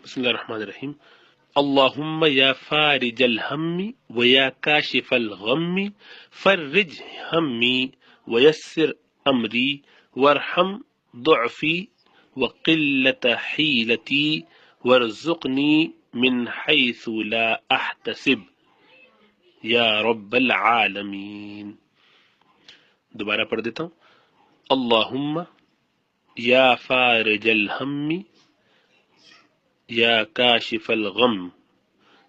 بسم اللہ الرحمن الرحیم۔ اللہم یا فارج الہم و یا کاشف الغم فرج ہمی ویسر امری وارحم ضعفی وقلت حیلتی وارزقنی من حیث لا احتسب یا رب العالمین۔ دوبارہ پڑھ دیتا ہوں۔ اللہم یا فارج الہم یا کاشف الغم،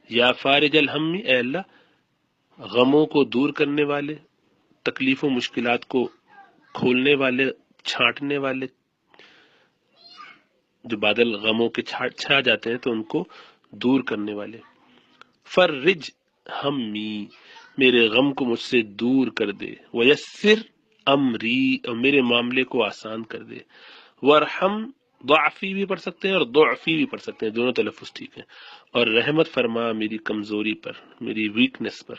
یا فارج الہم، اے اللہ غموں کو دور کرنے والے، تکلیف و مشکلات کو کھولنے والے، چھانٹنے والے، جو بادل غموں کے چھا جاتے ہیں تو ان کو دور کرنے والے۔ فرج ہمی، میرے غم کو مجھ سے دور کر دے، ویسر امری، اور میرے معاملے کو آسان کر دے، وارحم، ضعفی بھی پڑھ سکتے ہیں اور ضعفی بھی پڑھ سکتے ہیں، دونوں تلفظ ٹھیک ہیں، اور رحمت فرما میری کمزوری پر، میری ویکنس پر،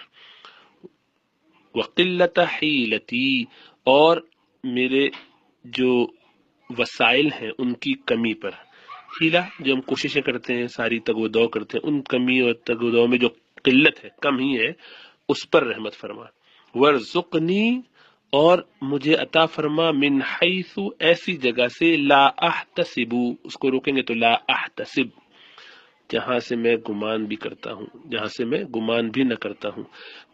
وقلت حیلتی، اور میرے جو وسائل ہیں ان کی کمی پر۔ حیلہ جو ہم کوششیں کرتے ہیں، ساری تگ و دو کرتے ہیں، ان کمی اور تگ و دو میں جو قلت ہے، کم ہی ہے، اس پر رحمت فرما۔ ورزقنی، اور مجھے عطا فرما، من حیث، ایسی جگہ سے، لا احتسب، اس کو روکیں گے تو لا احتسب، جہاں سے میں گمان بھی کرتا ہوں، جہاں سے میں گمان بھی نہ کرتا ہوں،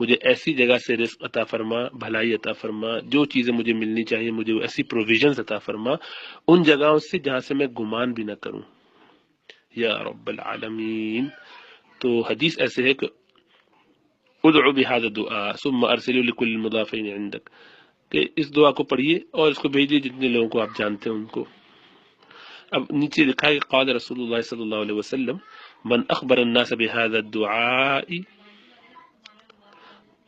مجھے ایسی جگہ سے رزق عطا فرما، بھلائی عطا فرما، جو چیزیں مجھے ملنی چاہیے مجھے ایسی پروویژنز عطا فرما ان جگہوں سے جہاں سے میں گمان بھی نہ کروں، یا رب العالمین۔ تو حدیث ایسے ہے کہ ادعو بهذا الدعاء ثم ارسلوا لكل المضافين عندك، کہ اس دعا کو پڑھیے اور اس کو بھیجیے جتنے لوگوں کو آپ جانتے ہیں ان کو۔ اب نیچے لکھا ہے کہ قال رسول اللہ صلی اللہ علیہ وسلم من اخبر الناس بهذا الدعاء،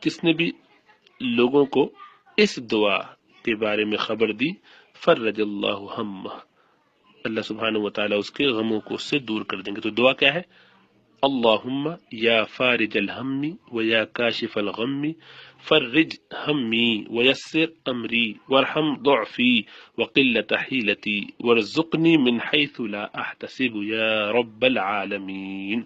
جس نے بھی لوگوں کو اس دعا کے بارے میں خبر دی، فرج اللہ ہمہ، اللہ سبحانہ و تعالیٰ اس کے غموں کو اس سے دور کر دیں گے۔ تو دعا کیا ہے؟ اللہم یا فارج الہم و یا کاشف الغم فرج ہمی ویسر امری وارحم ضعفی وقلت حیلتی وارزقنی من حیث لا احتسب یا رب العالمین۔